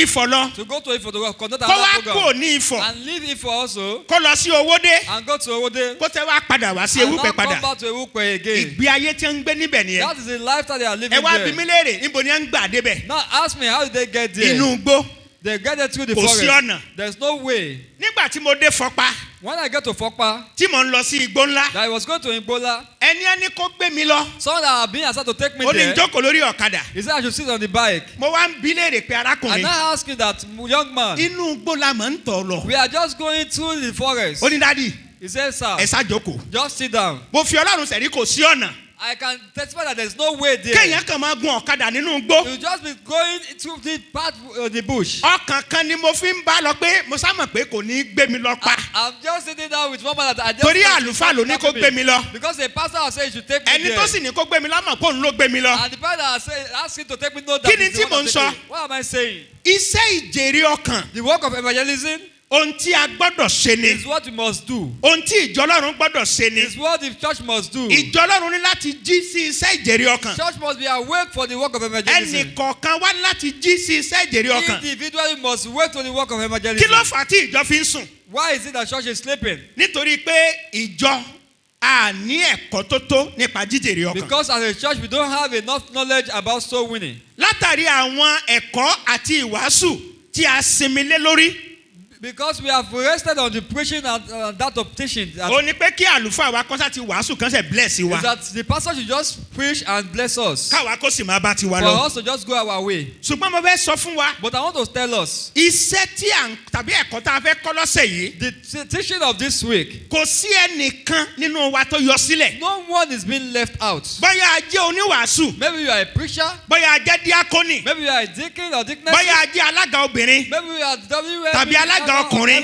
Ifọ̀ lọ. To go to Ifọ̀ to conduct Kó wá another kúrò program. ní Ifọ̀. And leave Ifọ̀ also. Kó lọ sí Owódé. And go to Owódé. Kó tẹ́ wá padà wá sí And now Ewúpẹ́ come padà. back to Ewúpẹ́ again. Ìgbé ayé tí ń gbé níbẹ̀ nìyẹn. That is the lifestyle they are living Ẹ wá bi there. mí léèrè níbo ni ẹ ń gbà débẹ̀. Now ask me, how did they get there? Inú igbó. They get there through the Kò sí forest. ọ̀nà. There's no way. Nígbà tí mo dé Fọpá. When I get to Fokpa, Tí mò ń lọ sí igbó ńlá. that I was going to Igbola, Ẹni kó gbé mi lọ. someone that had been asked to take me Ó ní there, jókòó lórí ọ̀kadà. he said I should sit on the bike. Mo wá ń bi léèrè pé And arákùnrin. I asked him that, young man, Inú igbó la mọ̀ ń tọ̀ lọ. we are just going through the forest. Ó ní dádì. He said, sir, Ẹ ṣá jókòó. just sit down. Mo fi Ọlọ́run sẹ̀rí kò sí ọ̀nà. I can testify that there's no way there. Kéèyàn kàn máa gun ọ̀kadà nínú igbó. You just be going through the path of the bush. Ọkàn kan ni mo fi ń bá lọ pé mo sá mọ̀ pé kò ní gbé mi lọ pa. I'm just sitting down with one man that I just Torí àlùfáà ló ní kó gbé mi lọ. because the pastor has said you should take me Ẹni there. tó sì ní kó gbé mi lọ mọ̀ pé òun ló gbé mi lọ. And the pastor has said, ask him to take me no Kí that ni is the tí one mò ń that take sọ? me. What am I saying? Iṣẹ́ ìjèrè ọkàn. The work of evangelism Ohun tí a gbọ́dọ̀ ṣe ni. is what we must do. Ohun tí ìjọ Ọlọ́run gbọ́dọ̀ ṣe ni. It's what the church must do. Ìjọ Ọlọ́run ní láti jí sí iṣẹ́ ìjèrè ọkàn. Church must be awake for the work of evangelism. Ẹnì kọ̀ọ̀kan wá láti jí sí iṣẹ́ ìjèrè ọkàn. Individually must wake to the work of Kí evangelism. ló fà á tí ìjọ fi ń sùn? Why is it that church is sleeping? Nítorí pé ìjọ a ní ẹ̀kọ́ tó tó nípa jíjèrè ọkàn. Because as a church we don't have enough knowledge about soul winning. Látàrí àwọn ẹ̀kọ́ àti ìwàásù tí a sinmi lé lórí. Because we have rested on the preaching and that of teaching. Ó ní pé kí àlùfáà wa kọ́sá ti wàásù kan ṣe bless wa. Is that the pastor should just preach and bless us. Káwa kó sì máa bá tiwa For lọ. us to just go our way. Ṣùgbọ́n mo fẹ́ sọ fún wa. But I want to tell us, Iṣẹ́ tí tàbí ẹ̀kọ́ tá a fẹ́ kọ́ lọ́sẹ̀ yìí. the teaching of this week, Kò sí ẹnìkan nínú wa tó yọ sílẹ̀. no one is being left out. Bóyá a jẹ́ oníwàásù. Maybe you are a preacher. Bóyá a jẹ́ díákónì. Maybe you are a deacon or deaconess. Bóyá a jẹ́ alága obìnrin. Maybe you are WM. Tàbí alága ọkùnrin.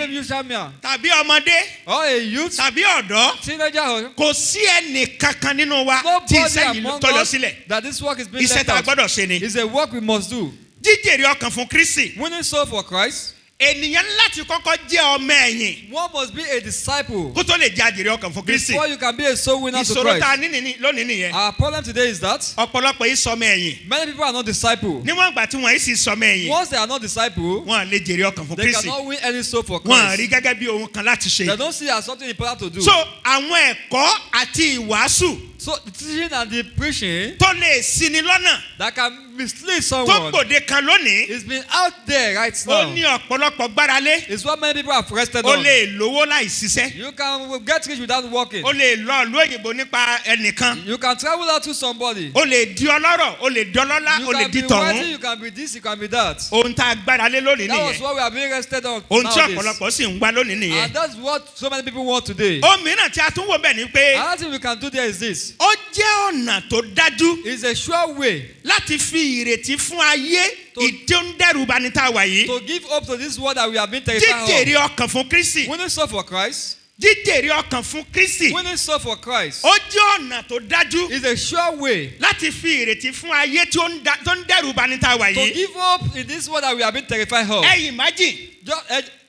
Tàbí ọmọdé. Or a youth. Tàbí ọ̀dọ́. Teenager. Kò sí ẹnìkankan nínú wa tí iṣẹ́ yìí tó yọ sílẹ̀. That this work is being Iṣẹ́ left tá a out. gbọ́dọ̀ ṣe ni. It's a work we must do. Jíjèrè ọkàn fún Kristi. Winning soul for Christ. Ènìyàn láti kọ́kọ́ jẹ́ ọmọ ẹ̀yìn. One must be a disciple. Kó tó lè jẹ́ àjèrè ọkàn fún Kristi. Before you can be a soul winner to Ìṣòro tá a Christ. ní lónìí nìyẹn. Our problem today is that Ọ̀pọ̀lọpọ̀ yìí sọmọ ẹ̀yìn. many people are not disciples. Níwọ̀n ìgbà tí wọ́n yìí sì sọmọ ẹ̀yìn. Once they are not disciples, Wọ́n lè jèrè ọkàn fún they Kristi. cannot win any soul for Wọ́n Christ. rí gẹ́gẹ́ bí ohun kan láti ṣe. They don't see it as something important to do. So àwọn ẹ̀kọ́ àti ìwàásù So the teaching and the preaching tó lè ṣini lọ́nà that can mislead tó someone gbòde kan lónìí. is being out there right Ó now. ní ọ̀pọ̀lọpọ̀ gbára lé. It's what many people have rested O on. lè lówó láì ṣiṣẹ́. You can get rich without working. O lè lọ ìlú òyìnbó nípa ẹnìkan. You can travel out to somebody. O lè di ọlọ́rọ̀, o lè di ọlọ́lá, o You lè can di be wealthy, tọ̀hún. you can be this, you can be that. Ohun tá a gbára lé lónìí That was nìyẹn. what we are being rested on Ohun tí nowadays. ọ̀pọ̀lọpọ̀ sì ń wá lónìí nìyẹn. And that's what so many people want today. Ohun mìíràn tí a tún wò bẹ́ẹ̀ ni pé Another thing we can do there is this. ó jẹ́ ọ̀nà tó dájú It's a sure way láti fi ìrètí fún ayé ìdíondẹ́rùbani tá a wà yìí. to give hope to this world that we have been terrified of. Jíjèrè ọkàn fún Kristi. Winning soul for Christ. Jíjèrè ọkàn fún Kristi. Winning soul for Christ Ó jẹ́ ọ̀nà tó dájú is a sure way láti fi ìrètí fún ayé tó ń dẹ́rùbani tá a wà to yìí. give hope in this world that we have been terrified of. Ẹ imagine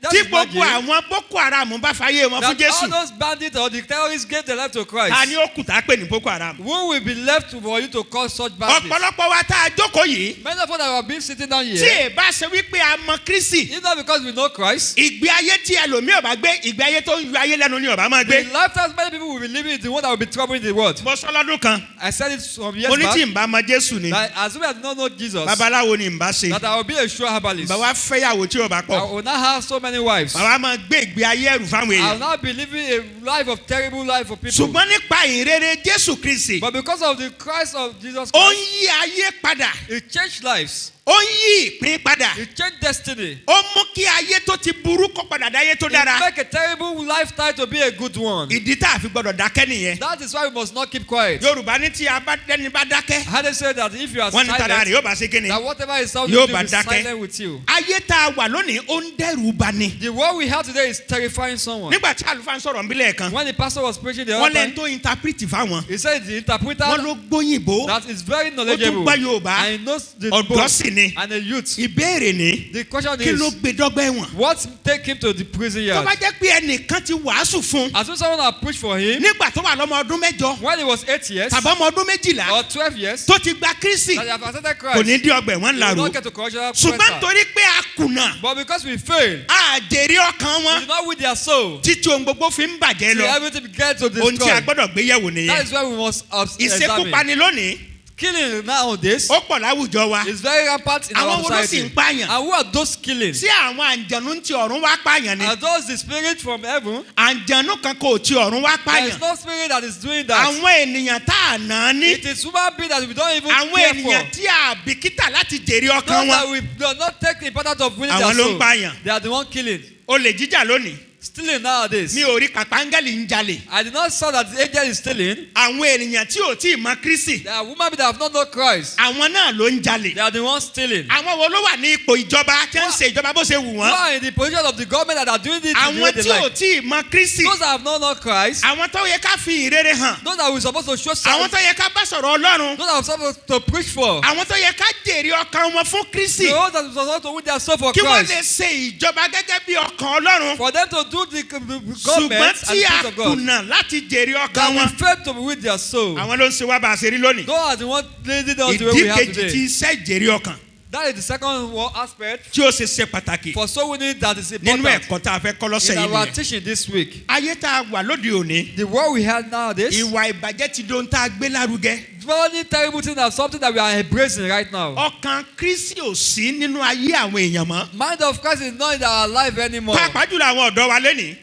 Just tí gbogbo imagine àwọn Boko Haram bá fayé wọn fún that all Jésù. those bandits or the terrorists gave their life to Christ. Ta ni ó kù tá a pè ní Boko Haram? Who will be left for you to call such bandits? Ọ̀pọ̀lọpọ̀ wa tá a jókòó yìí. Many of us that have been sitting down Tí here, ẹ bá ṣe wípé a mọ Kristi. it's not because we know Christ. Ìgbé ayé tí ẹlòmíì ò bá gbé ìgbé ayé tó ń yọ ayé lẹ́nu ni ò bá máa The gbé. lifestyles many people will be living is the one that will be troubling the world. Mo sọ lọ́dún kan. I said it some years Mo ní tí back n bá mọ Jésù ni. that as we have not known Jesus, Babaláwo ni n bá ṣe. that I will be a sure herbalist. Bá wa fẹ́yàwó tí ò bá I pọ̀. will not have so many wives. Bá wa máa gbé ìgbé ayé ẹrù fáwọn I will èèyàn. not be living a life of terrible life for people. Ṣùgbọ́n nípa ìrere Jésù Kristi. But because of the Christ of Jesus Ó ń Christ, yí ayé padà. it changed lives. Ó ń yí ìpín padà. It changed destiny. Ó mú kí ayé tó ti burú kó padà dáyé tó It dára. make a terrible lifestyle to be a good one. Ìdí tá a fi gbọdọ̀ dákẹ́ nìyẹn. That is why we must not keep quiet. Yorùbá ní tí ẹni bá dákẹ́. How they say that if you are Wọ́n ní tàdá rẹ̀ silent, yóò bá ṣe kí ni. that whatever is out Yóò there bá will be dákẹ́. silent with you. Ayé tá a wà lónìí ó ń dẹ́rù bani. The word we have today is terrifying someone. Nígbà tí àlùfáà ń sọ̀rọ̀ nbílẹ̀ kan. When the pastor was preaching the Wọ́n other lẹ́nu time, tó interpret fáwọn. he said the interpreter Wọ́n ló gbóyìnbó. that is very Ó tún knowledgeable gbọ́ Yorùbá. and he knows the Ọ̀dọ́ book sì ni. and a youth. Ìbéèrè ni. The question Kí ló is, gbé dọ́gba ẹ̀wọ̀n? what take him to the prison Tó yard? bá jẹ́ pé ẹnìkan ti wàásù fún. As soon as someone had preached for him, Nígbà tó wà lọ́mọ ọdún mẹ́jọ. when he was 8 years Tàbí ọmọ ọdún méjìlá. or 12 years, Tó ti gba Kristi. that he have accepted Kò Christ, ní dí ọgbà ẹ̀wọ̀n he will ńlá ro. not get to correctional Ṣùgbọ́n center. torí pé a kùnà. But because we fail, A jèrè ọkàn we wọn. did not win their soul. Títí ohun gbogbo fi ń bàjẹ́ Till lọ. everything gets to Ohun tí a destroy. gbọ́dọ̀ gbé yẹ̀wò That nìyẹn. is why we must examine. Ìṣekúpani lónìí. Killing nowadays Ó pọ̀ láwùjọ wa. is very rampant in Àwọn our wo ló sì society. ń pààyàn? And who are those killing? Sí àwọn àǹjẹ̀nú ti ọ̀run wá pààyàn ni. Are those the spirit from heaven? Àǹjẹ̀nú kan kò ti ọ̀run wá There is pààyàn. no spirit that is doing that. Àwọn ènìyàn tá à ná ní. It is human being that we don't even Àwọn care ènìyàn for. tí a bìkítà láti jèrè Those ọkàn that wọn. we do not take the importance of winning Àwọn their ló ń soul. pààyàn. They are the one killing. Olè jíjà lónìí. Stealing nowadays. Mi ò rí kàpáńgẹ́lì ń jalè. I did not saw that the angel is stealing. Àwọn ènìyàn tí ò tí ì mọ Kristi. There are women that have not known Christ. Àwọn náà ló ń jalè. They are the ones stealing. Àwọn wo ló wà ní ipò ìjọba tí ń ṣe ìjọba bó ṣe wù Who wọ́n? are in the position of the government that are doing this the way Àwọn they tí ò like? tí ì mọ Kristi. Those that have not known Christ. Àwọn tó yẹ ká fi ìrere hàn. Those that we're supposed to show Àwọn signs. tó yẹ ká bá sọ̀rọ̀ Ọlọ́run. Those that we're supposed to preach for. Àwọn tó yẹ ká jèrè ọkàn wọn fún Kristi. Those that we're supposed to win their soul for Kí wọ́n lè Christ. ṣe ìjọba gẹ́gẹ́ bí ọkàn Ọlọ́run. For them to do the Ṣùgbọ́n government and tí the a peace of God. kùnà láti jèrè That ọkàn we wọn. fail to win their soul. Àwọn ló ń ṣe wá bá a ṣe rí lónìí. Those are the ones leading us the way Ìdí we have kejì today. tí iṣẹ́ ìjèrè ọkàn That is the second aspect tí ó ṣe ṣe pàtàkì for soul winning that is nínú important ẹ̀kọ́ tá a fẹ́ kọ́ lọ́sẹ̀ in yìí our nìyẹn. teaching this week. Ayé tá a wà lóde òní, The world we have nowadays, ìwà ìbàjẹ́ ti dohun tá a gbé lárugẹ. very terrible thing and something that we are embracing right now. Ọkàn Kristi ò sí nínú ayé àwọn èèyàn mọ́. Mind of Christ is not in our life anymore. Pàápàá jùlọ àwọn ọ̀dọ́ wa lénìí.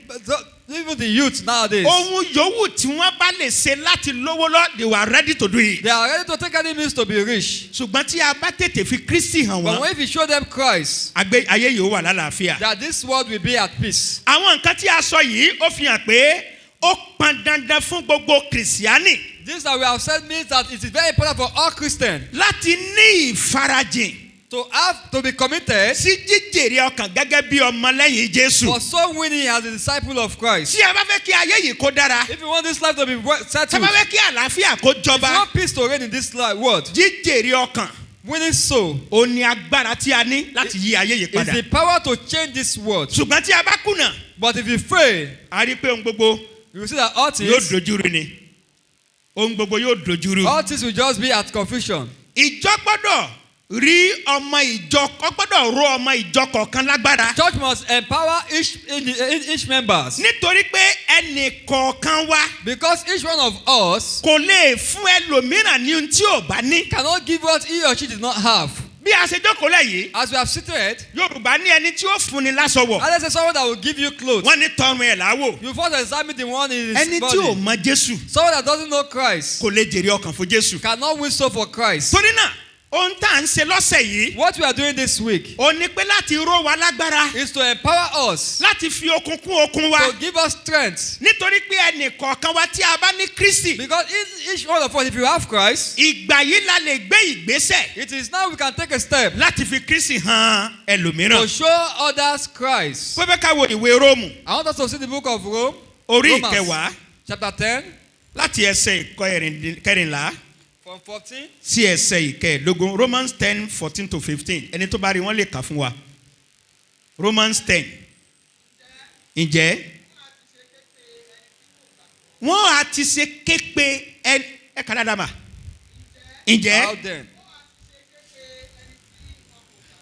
Even the youth nowadays, Ohun yòówù tí wọ́n bá lè ṣe láti lówó lọ, they were ready to do it. they are ready to take any means to be rich. Ṣùgbọ́n tí a bá tètè fi Kristi hàn But wọ́n, when you show them Christ, ayé yìí ó wà lálàáfíà. that this world will be at peace. Àwọn nǹkan tí a sọ yìí ó fi hàn pé ó pọn dandan fún gbogbo kìrìsìánì This that we have said means that it is very important for all Christians láti ní ìfarajìn to be committed sí jíjèrè ọkàn gẹ́gẹ́ bí ọmọlẹ́yìn Jésù. for soul winning as a disciple of Christ. Tí a bá fẹ́ kí ayé yìí kó dára, If you want this life to be tí a settled, bá if fẹ́ kí àlàáfíà kó you jọba, want peace to reign in this world, jíjèrè ọkàn winning soul ó ní agbára tí a ní láti yí ayé yìí is padà. the power to change this world. Ṣùgbọ́n tí a bá kùnà, But if you fail, a rí pé ohun gbogbo you will see that all yóò things, dojúrú ni. Ohun gbogbo yóò dojúrú. all things will just be at confusion. Ìjọ gbọ́dọ̀ rí ọmọ ìjọ, ó gbọ́dọ̀ ró ọmọ ìjọ kọ̀ọ̀kan lágbára. Church must empower each members, Nítorí pé ẹnì kọ̀ọ̀kan wa because each one of us kò lè fún ẹlòmíràn ní ohun tí ò bá ní. cannot give what he or she did not have. Bí a ṣe jókòó lẹ́yìn, As we have seated, Yorùbá ní ẹni tí ó fúnni lásọwọ̀. let's say someone that will give you clothes. Wọ́n ní tọrùn ẹ̀ láwò. You first examine the one in his Ẹni tí ò body. mọ Jésù Someone that doesn't know Christ kò lè jèrè ọkàn fún Jésù. cannot win soul for Christ. Torí náà, ohun tá à ń ṣe lọ́sẹ̀ yìí, What we are doing this week ó ní pé láti ró wa lágbára, is to empower us, láti fi okun kún okun wa. to give us strength. Nítorí pé ẹnì kọ̀ọ̀kan wa tí a bá ní Kristi, Because each one of us, if you have Christ, ìgbà yìí la lè gbé ìgbésẹ̀ it is now we can take a step láti fi Kristi hàn ẹlòmíràn. to show others Christ. Pé ká wo ìwé Róòmù I want us to see the book of orí Romans, ìkẹwàá chapter 10, láti ẹsẹ̀ kẹrìnlá from 14. sí ẹsẹ̀ ìkẹẹ̀dógún. Romans 10:14-15. Ẹni tó bá rí wọn lè kà fún wa. Romans 10. Ǹjẹ́ wọ́n á ti ṣe képe ẹ kà dáadáa mà. How Ǹjẹ́ then?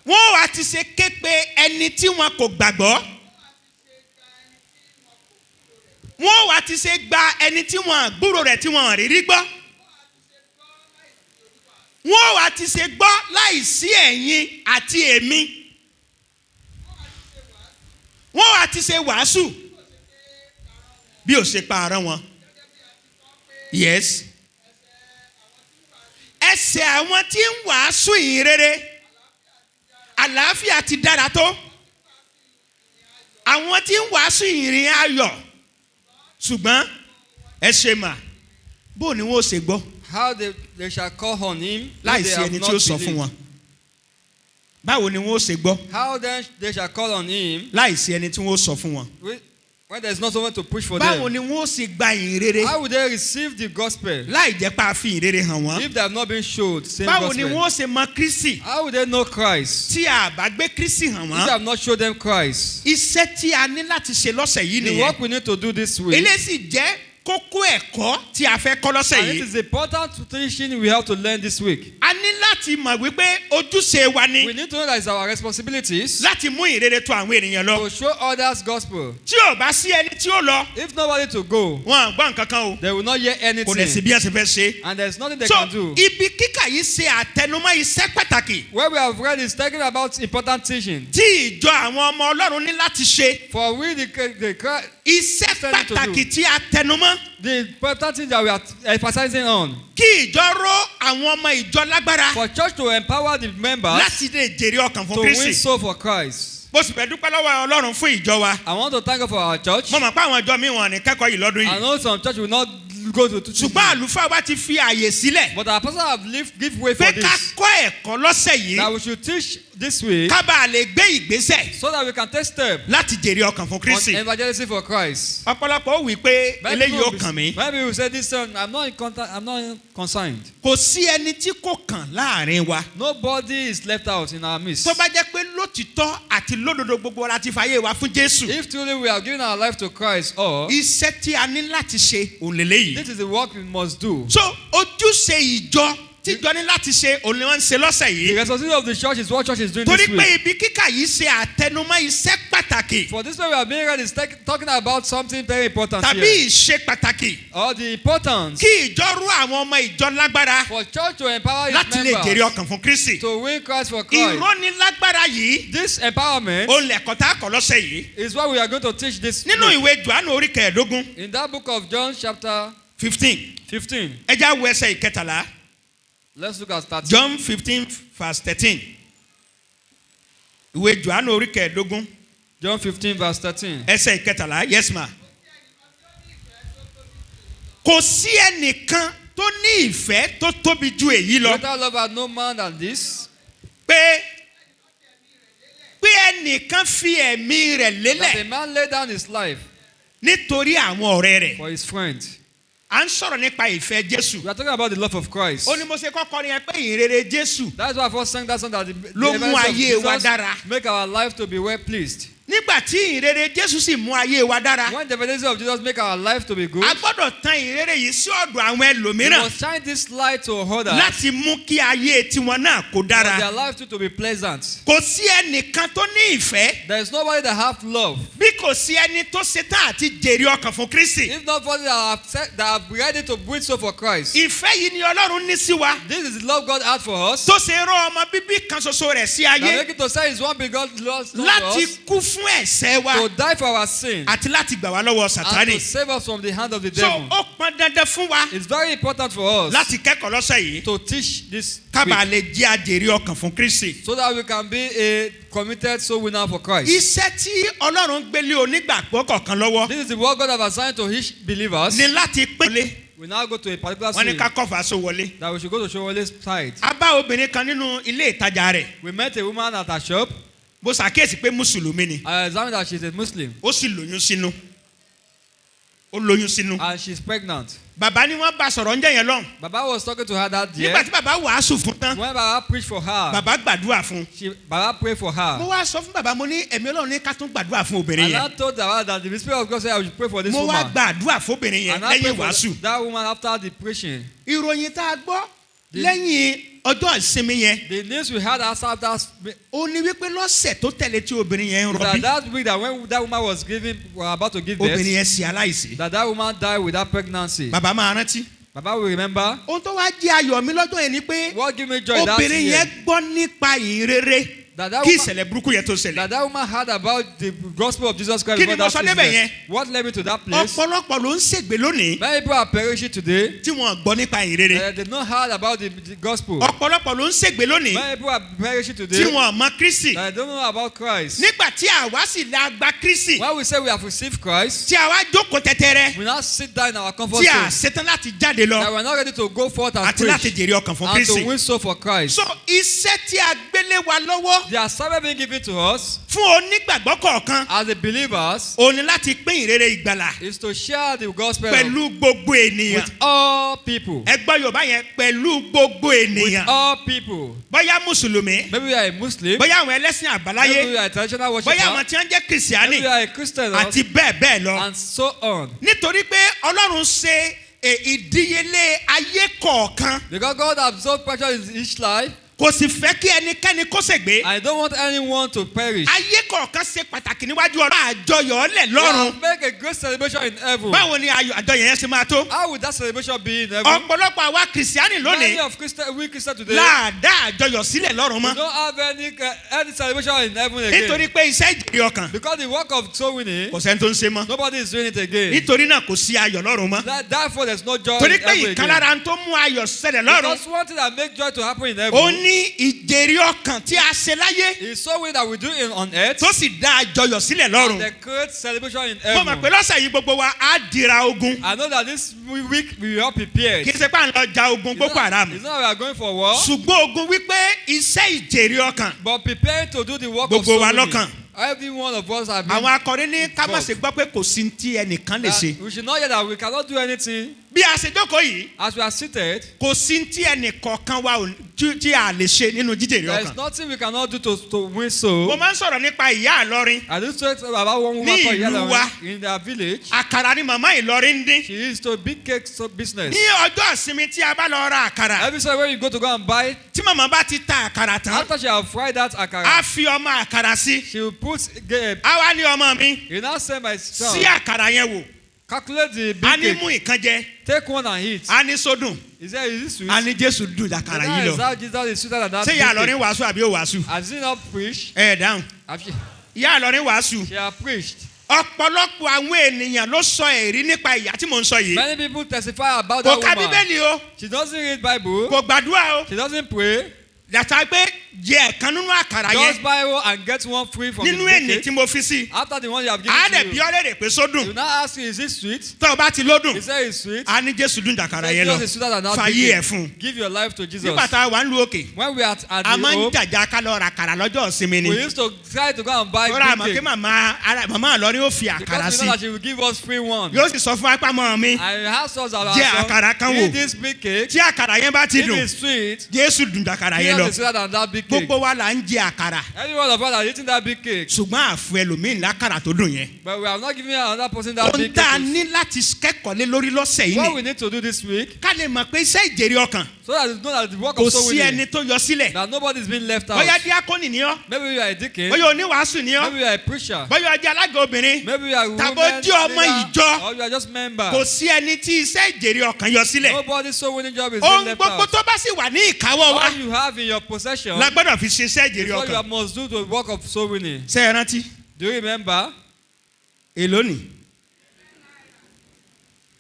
wọ́n á ti ṣe képe ẹni tí wọn kò gbàgbọ́. Wọ́n á ti ṣe gba ẹni tí wọn gbúrò rẹ̀ tí wọn rí rí gbọ́. Wọ́n á ti ṣe gbọ́ láìsí ẹ̀yin àti èmi. Wọ́n á ti ṣe wàásù bí ó ṣe pa ara wọn. Yes. Ẹsẹ̀ àwọn tí ń wàásù ìyìn rere, àlàáfíà ti dára tó. Àwọn tí ń wàásù ìrìn ayọ̀, ṣùgbọ́n ẹ ṣe mà, bó ni wọ́n ṣe gbọ́ How they shall call on him if láìsí they have ẹni tí not ó sọ fún believed. wọn. báwo ni wọ́n ó ṣe gbọ́ How then they shall call on him láì sí ẹni tí wọ́n ó sọ fún wọn? when there is not someone to push for báwo them? ni wọ́n ó ṣe gba ìhìnrere How will they receive the gospel láì jẹ́ pé a fi ìhìnrere hàn wọ́n? if they have not been showed the same báwo ni gospel? wọ́n ó ṣe mọ Kristi How will they know Christ tí a bá gbé Kristi hàn if they wọ́n? have not showed them Christ? Iṣẹ́ tí a ní láti ṣe lọ́sẹ̀ yìí The nìyẹn. work we need to do this week, eléyìí sì jẹ́ kókó ẹ̀kọ́ tí a fẹ́ kọ́ lọ́sẹ̀ and it yìí. is important teaching we have to learn this week. a ní láti mọ̀ wípé ojúṣe wa ni We need to know that it's our responsibilities láti mú ìrere tó àwọn ènìyàn lọ. to show others gospel. tí ò bá sí ẹni tí ó lọ If nobody to go, wọn à gbọ́ nǹkan kan o they will not hear kò lè sí anything, bí ẹ ṣe fẹ́ ṣe. and there's nothing they so can do. ibi kíkà yìí ṣe àtẹnumọ́ iṣẹ́ pàtàkì Where we have read is talking about important teaching. tí ìjọ àwọn ọmọ Ọlọ́run ní láti ṣe. For we iṣẹ́ pàtàkì tí a tẹnumọ́ the important thing that we are emphasizing on, kí ìjọ ró àwọn ọmọ ìjọ lágbára for church to empower the members láti lè jèrè ọkàn fún to win Kristi. soul for Christ. mo sì fẹ́ dúpẹ́ lọ́wọ́ Ọlọ́run fún ìjọ wa. I want to thank God for our church. mo mọ̀ pé àwọn ìjọ mi wọ̀n ní kẹ́kọ̀ọ́ yìí lọ́dún I yìí. know some church will not go to teach, ṣùgbọ́n àlùfáà wa ti fi àyè sílẹ̀ but our pastor have give way for pé ká this, kọ́ ẹ̀kọ́ lọ́sẹ̀ yìí that we should teach this way ká bàa lè gbé ìgbésẹ̀ so that we can take step láti jèrè ọkàn fún on Kristi. evangelism for Christ. ọ̀pọ̀lọpọ̀ ó wí pé eléyìí ó kàn mí. Maybe we say this son, I'm not in contact, I'm not concerned. kò sí ẹni tí kò kàn láàrin wa. Nobody is left out in our midst. tó bá jẹ́ pé lótìtọ́ àti lódodo gbogbo wa láti fàyè wa fún Jésù. If truly we have given our life to Christ, or iṣẹ́ tí a ní láti ṣe òun lélẹ́yìí. this is the work we must do. so ojúṣe ìjọ tíjọ ní láti ṣe òun ni wọ́n ń ṣe lọ́sẹ̀ The yìí. responsibility of the church is what church is doing torí this pé week. ibi kíkà yìí ṣe àtẹnumọ́ iṣẹ́ pàtàkì For this way we are being read is talking about something very important tàbí here. ìṣe pàtàkì Or the importance kí ìjọ rú àwọn ọmọ ìjọ lágbára for church to empower its láti lè jèrè members ọkàn fún Kristi. to win Christ for Christ. ìrónilágbára yìí This empowerment òun lẹ̀kọ́ tá a kọ́ lọ́sẹ̀ yìí. is what we are going to teach this nínú week. ìwé Jòhánù orí kẹẹ̀ẹ́dógún In that book of John chapter 15 15, ẹ já wo ẹsẹ̀ ìkẹtàlá. let's look at 13. John 15 verse 13. ìwé Jòhánù orí kẹẹ̀ẹ́dógún John 15 verse 13. ẹsẹ̀ ìkẹtàlá. yes ma. kò sí ẹnìkan tó ní ìfẹ́ tó tóbi ju èyí lọ. Greater love had no man than this, pé ẹnìkan fi ẹ̀mí rẹ̀ that a lélẹ̀ man laid down his life nítorí àwọn ọ̀rẹ́ rẹ̀. for his friend. à ń sọ̀rọ̀ nípa ìfẹ́ Jésù. We are talking about the love of Christ. ó ní mo ṣe kọ́kọ́ ní ẹ pé ìrere Jésù That's why I first sang that song that the ló mú events of ayé wa Jesus dára. make our life to be well pleased. nígbà tí ìrere Jésù sì mú ayé wa dára. When the evangelism of Jesus make our life to be good, a gbọ́dọ̀ tan ìrere yìí sí ọ̀dọ̀ àwọn we ẹlòmíràn must shine this light to others láti mú kí ayé tiwọn náà kó for dára. their life too to be pleasant. kò sí ẹnìkan tó ní ìfẹ́ There is nobody that have love. bí kò sí ẹni tó ṣetán àti jèrè ọkàn fún Kristi. If nobody that have ready to win soul for Christ. ìfẹ́ yìí ni Ọlọ́run ní sí wa This is the love God had for us. tó ṣe rán ọmọ bíbí kan ṣoṣo rẹ̀ sí That ayé make it to say his one begotten love to láti us, kú fún ẹ̀ṣẹ̀ wa to die for our sin, àti láti gbà wá lọ́wọ́ and Sátánì. to save us from the hand of the so devil. ó pọn dandan fún wa It's very important for us láti kẹ́kọ̀ọ́ lọ́sẹ̀ yìí to teach this kábàá week, lè jẹ́ àjèrè ọkàn fún Kristi. so that we can be a committed soul winner for Christ. iṣẹ́ tí Ọlọ́run gbélé onígbàgbọ́ kọ̀ọ̀kan lọ́wọ́ This is the work God have assigned to each believers. ni láti pélé. We now go to a particular wọ́n ní city ká kọ́fà aṣọ wọlé. that we should go to Showole's side. a bá obìnrin kan nínú ilé ìtajà rẹ̀. We met a woman at her shop. mo ṣàkíyèsí pé mùsùlùmí ni. I examined that she's a Muslim ó sì lóyún sínú. ó lóyún sínú. and she's pregnant. bàbá ni wọ́n bá sọ̀rọ̀ ńjẹ́ yẹn lọ́hùn. Baba was talking to her that year. nígbà tí bàbá wàásù fún tán When Baba preached for her, bàbá gbàdúrà fún. Baba prayed for mo her. wá sọ fún bàbá mo ní ẹ̀mí Ọlọ́run ní ká tún gbàdúrà fún obìnrin And I yẹn. told Baba that the Spirit of God said I should pray for this mo wá woman. gbàdúrà fún obìnrin yẹn And I lẹ́yìn prayed wàásù. for that woman after the preaching. ìròyìn tá a gbọ́ lẹ́yìn ọjọ́ ìsinmi yẹn. The news we had after that, ó ní wípé lọ́sẹ̀ tó tẹ̀lé tí obìnrin yẹn ń rọbí. that week that when that woman was about to give birth, obìnrin yẹn ṣe aláìsí. that woman died with that pregnancy. bàbá máa rántí. Baba will remember. ohun tó wá jẹ́ ayọ̀ mi lọ́jọ́ yẹn ni pé What gave me joy that obìnrin year? yẹn gbọ́ nípa ìrere That kí woman, ìṣẹ̀lẹ̀ burúkú yẹn tó ṣẹlẹ̀. that woman heard about the gospel of Jesus Christ. Kí ni before mo sọ that débẹ̀ incident. yẹn? What led me to that place? ọ̀pọ̀lọpọ̀ ló ń ṣègbè lónìí Many people are perishing today. tí wọ́n gbọ́ nípa ìrere. They not heard about the gospel. ọ̀pọ̀lọpọ̀ ló ń ṣègbè lónìí Many people are perishing tí today. wọ́n mọ Kristi. They don't know about Christ. nígbà tí àwa sì la gba Kristi When we say we have received Christ, tí àwa jókòó tẹ́tẹ́rẹ́ we now sit down in our comfort tí a zone. ṣetán láti jáde That lọ we are not ready to go forth and àti láti preach jèrè ọkàn fún and to Kristi. win soul for Christ. so iṣẹ́ tí a gbélé wa lọ́wọ́ dúró. The assignment being given to us Fún onígbàgbọ́ kọ̀ọ̀kan. as the believers Ó ní láti pín ìrere ìgbàlà. is to share the gospel Pẹ̀lú gbogbo ènìyàn. with all people. Ẹ gbọ́ Yorùbá yẹn pẹ̀lú gbogbo With ènìyàn. all people. Bóyá Mùsùlùmí. Maybe you are a Muslim. Bóyá àwọn ẹlẹ́sìn Maybe àbáláyé. you are a traditional worshiper. Bóyá àwọn tí wọ́n jẹ́ Kìrìsìtẹ́nì. Maybe you are a Christian. Àti bẹ́ẹ̀ bẹ́ẹ̀ lọ. And so on. Nítorí pé Ọlọ́run ṣe ìdíyelé ayé kọ̀ọ̀kan. Because God absorbed pressure in each life. Kò sì fẹ́ kí ẹnikẹ́ni kó ṣègbé. I don't want anyone to perish. Ayé kọ̀ọ̀kan ṣe pàtàkì níwájú Ọlọ́run. Àjọyọ̀ ọ̀lẹ̀ We lọ́run. will make a great celebration in heaven. Báwo ni àjọyọ̀ yẹn ṣe máa tó? How would that celebration be in heaven? Ọ̀pọ̀lọpọ̀ àwa Kìrìsìtẹ́nì Many lónìí of we Christians today, láàdá àjọyọ̀ sílẹ̀ lọ́run we mọ́. don't have any celebration in heaven again. Nítorí pé iṣẹ́ ìjèrè ọkàn Because the work of soul winning, kò sẹ́ni tó ń ṣe mọ́. nobody is doing it again. Nítorí náà kò sí ayọ̀ lọ́run mọ́. Therefore, there's no joy Torí in pé heaven ìkan again. lára tó mú ayọ̀ ṣẹlẹ̀ lọ́run. Because one thing that makes joy to happen in Ó heaven ní ìjèrè ọkàn tí a ṣe láyé is soul winning that we do on earth tó sì dá àjọyọ̀ sílẹ̀ and lọ́run. the great celebration in Mo mọ̀ pé heaven. lọ́sẹ̀ yìí gbogbo wa á dira ogun. I know that this week we are prepared. Kì í ṣe pé à ń lọ ja ogun Boko Haram. It's not that we are going for war, Ṣùgbọ́n ogun wípé iṣẹ́ ìjèrè ọkàn. but preparing to do the work of Gbogbo soul wa winning. lọ́kàn. Every one of us have been. Àwọn akọrin ní ká má ṣe gbọ́ pé kò sí tí ẹnìkan lè ṣe. We should not hear that we cannot do anything. Bí a ṣe jókòó yìí, As we are seated, kò sí tí ẹnìkọ̀ọ̀kan wa tí a lè ṣe nínú jíjèrè there is ọkàn. nothing we cannot do to win Mo soul. máa ń sọ̀rọ̀ nípa ìyá Ìlọrin. I do talk about one woman Ní called ìlú wa. Yellow in their village. Àkàrà ni màmá Ìlọrin ń dín. She used to big cake business. Ní ọjọ́ ìsinmi tí a bá lọ ra àkàrà, Every time when you go to go and buy, tí màmá bá ti ta àkàrà tán, after she have fried that á akara, fi ọmọ àkàrà sí. she will put, Á wá ní ọmọ mi, you now say my son, sí àkàrà yẹn wò. calculate the A ní big mú cake, ìkan jẹ, take one and eat. a ní sódùn, He said, is this sweet? a ní Jésù dùn àkàrà yìí Is lọ. that Jesus is sweeter than that Ṣé big ìyá Ìlọrin cake? wàásù àbí ó wàásù? Has he not preached? Ẹ dáhùn. Have she, Ìyá Ìlọrin wàásù. she have preached. Ọ̀pọ̀lọpọ̀ àwọn ènìyàn ló sọ ẹ̀rí nípa ìyá tí mò ń sọ yìí. Many people testify about Kò that ka woman. Bíbélì o, She doesn't read Bible. kò gbàdúrà o. She doesn't pray. Yàtọ̀ pé jẹ ẹ̀kan nínú àkàrà Just yẹn Bible and get one free from nínú the ènì big tí cake. mo fi sí. After the one you have Á dẹ̀ given bí to you, ọ́ léèrè pé sódùn. you now ask you, is it sweet? Tọ́ ọ bá ti lódùn, He said it's sweet. a ní Jésù dùn àkàrà He yẹn said lọ. Jesus is sweeter than that Fàyè big ẹ̀ cake. fún un. Give your life to Jesus. Nígbà tá a wà ń lu òkè, When we are at a the máa ń home, jàjà ká lọ ra àkàrà lọ́jọ́ ìsinmi ni. we used to try to go and buy Lọ́ra àmọ́ big pé cake. màmá Ìlọrin ó fi àkàrà Because sí. we know that she will give us free one. Yóò sì sọ fún apámọ́ mi. And ask us about Jẹ àkàrà kan wò. eat this big cake. Tí àkàrà yẹn bá ti If dùn, it's sweet, Jésù dùn àkàrà yẹn Jesus lọ. is sweeter than that big cake. Gbogbo wa là ń jẹ àkàrà. Any one of us are eating that big cake. Ṣùgbọ́n àfọ ẹlòmíì lákàrà tó dùn yẹn. But we have not given another person that Ohun big tá a cake. ní láti kẹ́kọ̀ọ́ lé lórí lọ́sẹ̀ yìí What ni we need to do this week, ká lè mọ̀ pé iṣẹ́ ìjèrè ọkàn so that it's known that the work kò of soul sí winning, ẹni tó yọ sílẹ̀. that nobody is being left out. Bóyá díákónì ni ọ́, Maybe you are a deacon, bóyá oníwàásù ni ọ́, maybe you are a preacher, bóyá ọjọ́ alága obìnrin, maybe you are a tàbí woman ojú ọmọ leader, ìjọ. or you are just member. Kò sí ẹni tí iṣẹ́ ìjèrè ọkàn yọ sílẹ̀. Nobody's soul winning job is being Ohun left gbogbo out. tó bá sì wà ní ìkáwọ́ wa All you have in your possession la gbọ́dọ̀ fi ṣe iṣẹ́ is ìjèrè what you ọkàn. must do to the work of soul winning. Ṣé ẹ rántí? Do you remember? Èló ni?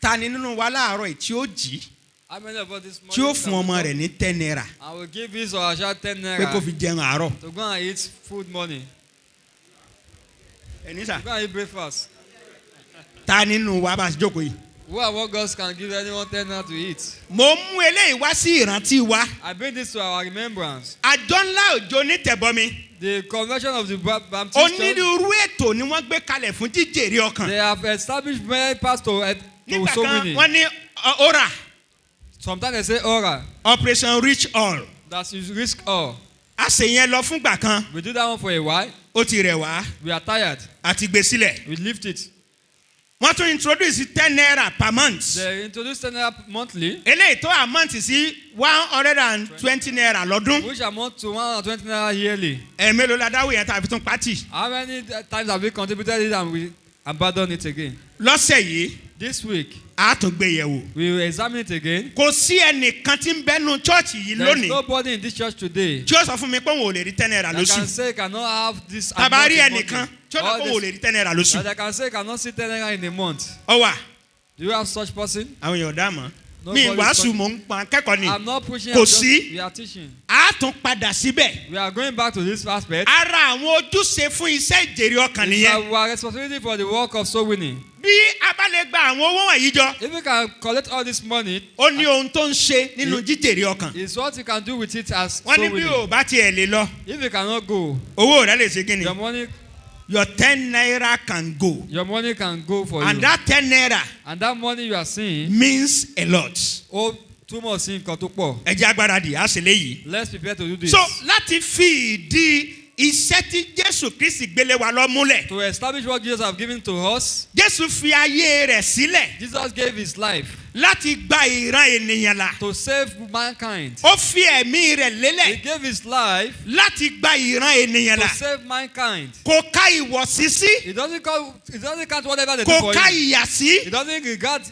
Ta ni nínú wa láàárọ̀ yìí tí ó jí How many of us this tí ó morning fún ọmọ rẹ̀ ní 10 naira I will give his or her child 10 pé kó naira fi jẹun àárọ̀? to go and eat food money. Ẹni sà, Go and eat breakfast. ta nínú wa bá jókòó yìí? Who and what God can give anyone 10 naira to eat? Mo mú eléyìí wá sí ìrántí wa. I bring this to our remembrance. Àjọ ńlá òjò onítẹ̀bọmi. The convention of the Baptist Church, Onírúurú ètò ni wọ́n gbé kalẹ̀ fún jíjèrè ọkàn. they have established many pastors to Nígbà soul kan winning. wọ́n ní ora Sometimes they say oral, operation reach all. that is risk all. A ṣe yẹn lọ fúngbà kan, We do that one for a while. ó ti rẹ̀ wá We are tired. àti gbé sílẹ̀. We lift it. Wọ́n tún introduce 10 naira per month. They introduce 10 naira monthly, Eléyìí tó amount sí 120 naira lọ́dún. which amount to 120 naira yearly. Ẹ̀ẹ̀mélòó la dáwọ́ yẹn tàbí tún pátì. How many times have we contributed it and we abandon it again? Lọ́sẹ̀ yìí, This week, a tún gbé yẹ̀ wò. we will examine it again. Kò sí ẹnìkan tí ń bẹ́nu chọ́ọ̀chì yìí There is lónìí nobody in this church today tí ó sọ fún mi pé òun ò lè rí 10 naira that can lóṣù. say cannot have this Tàbá rí amount in ẹnìkan monthly. tí ó sọ All pé òun ò lè this- rí 10 naira lóṣù. that can say cannot see 10 naira in a month. Ó wà, Do you have such person? àwọn èèyàn ò dá mọ́. mi wàásù mò ń pa akẹ́kọ̀ọ́ ni. I'm not pushing. Kò sí. We are teaching. A tún padà síbẹ̀. We are going back to this aspect. Ara àwọn ojúṣe fún iṣẹ́ ìjèrè ọkàn nìyẹn. We are responsibility for the work of soul winning. Bí a bá lè gba àwọn owó wọ̀nyí jọ. If you can collect all this money. Ó ní ohun tó ń ṣe nínú jíjèrè ọkàn. Is what you can do with it as soul Wọ́n ní winning. bí o bá tiẹ̀ lè lọ. If you cannot go. Owó rẹ lè ṣe kí ni? Your money. Your 10 naira can go. Your money can go for And you. that 10 naira. And that money you are seeing. Means a lot. Ó túmọ̀ sí nǹkan tó pọ̀. Ẹ jẹ́ agbáradì á ṣe léyìí. Let's prepare to do this. So láti fi ìdí iṣẹ́ tí Jésù Kristi gbélé wa lọ múlẹ̀. To establish what Jesus has given to us. Jésù fi ayé rẹ̀ sílẹ̀. Jesus gave his life. Láti gba ìran ènìyàn là. To save mankind. Ó fi ẹ̀mí rẹ̀ He lélẹ̀. gave his life. Láti gba ìran ènìyàn là. To save mankind. Kò ká ìwọ̀sí sí. It doesn't count whatever they do Kò for ká him. ìyà sí. It doesn't regard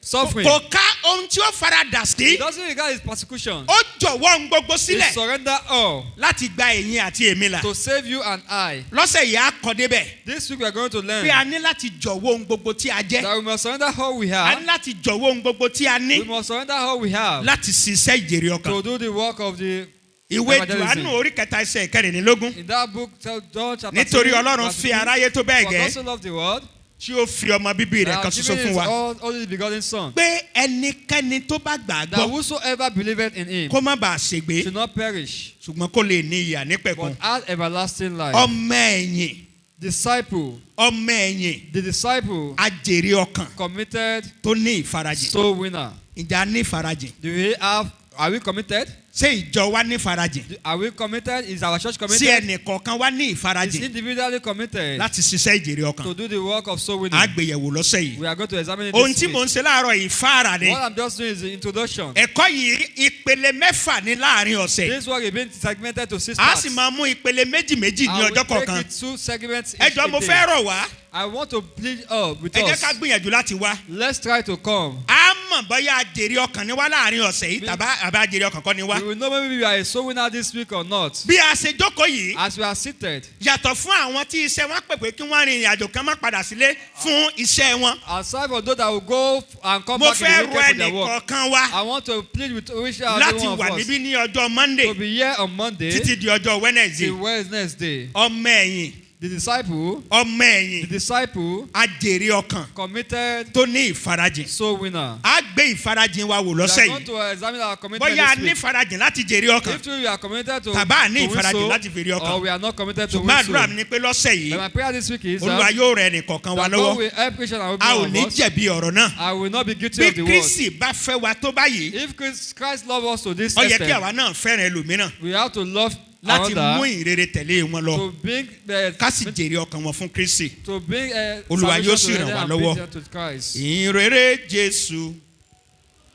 suffering. Kò ká ohun tí ó faradà sí. It doesn't regard his persecution. Ó jọ̀wọ́ ohun gbogbo He sílẹ̀. surrender all. Láti gba ẹ̀yin àti èmi là. To save you and I. Lọ́sẹ̀ yìí á kọ́ débẹ̀. This week we are going to learn. Pé a ní láti jọ̀wọ́ ohun gbogbo tí a jẹ́. That we must surrender all we A have. ní láti jọ̀wọ́ ohun gbogbo tí a ní. We must surrender all we have. Láti ṣiṣẹ́ ìjèrè ọkàn. To do the work of the Ìwé evangelism. Jòhánù orí kẹta ẹsẹ̀ ìkẹrìnlélógún. In that book, John chapter 3. Nítorí Ọlọ́run fi aráyé tó bẹ́ẹ̀ For gẹ́. God so loved the world. Tí ó fi ọmọ bíbí rẹ̀ kan ṣoṣo fún wa. Only begotten Son. Pé ẹnikẹ́ni tó bá gbà á That gbọ́. whosoever believeth in him Kó má bàa ṣègbé. should not perish, Ṣùgbọ́n kó lè ní ìyà nípẹ̀kun. but have everlasting life. Ọmọ ẹ̀yìn. Disciple. Ọmọ ẹ̀yìn. The disciple Ajèrè ọkàn. committed Tó ní ìfarajìn. soul winner. Ìjà ní ìfarajìn. Do we have? Are we committed? Ṣé ìjọ wa ní ìfarajìn? Are we committed? Is our church Sí committed? ẹnìkọ̀ọ̀kan wa ní Is ìfarajìn. individually committed Láti ṣiṣẹ́ ìjèrè ọkàn. to do the work of soul winning? Àgbéyẹ̀wò lọ́sẹ̀ yìí. We are going to examine it Ohun this tí mò week. ń ṣe láàárọ̀ yìí fáàrà ni. What I'm just doing is the introduction. Ẹ̀kọ́ yìí ìpele mẹ́fà ní láàrin ọ̀sẹ̀. This work is being segmented to 6 A parts. sì máa mú ìpele méjì méjì ní I ọjọ́ will take kọ̀ọ̀kan. it 2 segments Ẹ each jọ̀ọ́ mo day. fẹ́ rọ̀ wá. I want to plead with Ẹ jẹ́ us. ká gbìyànjú láti wá. Let's try to come. A mọ̀ bóyá àjèrè ọkàn ni wá láàrin ọ̀sẹ̀ yìí tàbí àjèrè ọkàn kọ́ ni wá. We will know maybe we are a soul winner this week or not. Bí a ṣe jókòó yìí. As we are seated. Yàtọ̀ fún àwọn tí iṣẹ́ wọn pè pé kí wọ́n rin ìrìn àjò kan má padà sílé fún iṣẹ́ wọn. Aside from those that will go and come Mo back in fẹ́ the rọ weekend for their work. ẹnìkọ̀ọ̀kan wá I want to plead with which are láti one wà of us níbí ní ọjọ́ Monday to be here on Monday títí di ọjọ́ Wednesday. till Wednesday. Ọmọ ẹ̀yìn. The disciple. Ọmọ The ẹ̀yìn. disciple Ajèrè ọkàn committed tó ní ìfarajìn. soul winner. A gbé ìfarajìn wa wò We lọ́sẹ̀ are going yìí. to examine our commitment Bóyá a this ní week. ìfarajìn láti jèrè ọkàn. If we are committed to Tàbá ní win ìfarajìn láti soul, fèrè ọkàn. or we are not committed to win Ṣùgbọ́n soul. àdúrà mi ni pé lọ́sẹ̀ yìí But my prayer this week is Olúwa that yóò rẹ ẹnìkọ̀ọ̀kan wa God lọ́wọ́. will help Christian and A ò every ní one of us. jẹ̀bi ọ̀rọ̀ náà. I will not be guilty Bí of the word. Kristi bá fẹ́ wa tó báyìí, If Christ loves us to this ó yẹ kí extent, àwa náà fẹ́ràn ẹlòmíràn we have to love láti mú another ìrere tẹ̀lé wọn lọ. to bring the Ká sì jèrè ọkàn wọn fún Kristi. to bring Olúwa yóò sì salvation to ràn wá them and lọ́wọ́. bring them to Christ. Ìrere Jésù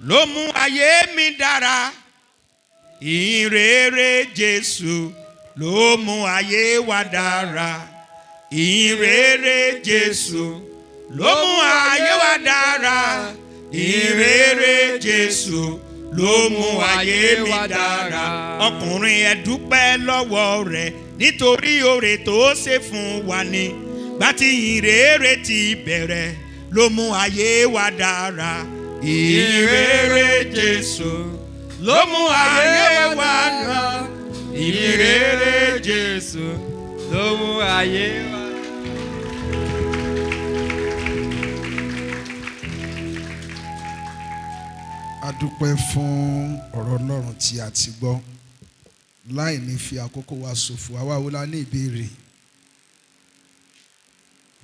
ló mú ayé mi dára. Ìrere Jésù ló mú ayé wa dára. Ìrere Jésù ló mú ayé wa dára. Ìrere Jésù ló mú ayé mi dára. Ọkùnrin ẹ dúpẹ́ lọ́wọ́ rẹ̀ nítorí oore tó ṣe fún wa ni. Gbàtí ìrere ti bẹ̀rẹ̀ ló mú ayé wa dára. Ìrere Jésù ló mú ayé wa dára. Ìrere Jésù ló mú ayé wa. A dúpẹ́ fún ọ̀rọ̀ Ọlọ́run tí a ti gbọ́ láì ní fi àkókò wa ṣòfò. Àwa wo la ní ìbéèrè?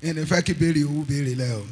Ẹni fẹ́ kí béèrè owó béèrè lẹ́ o.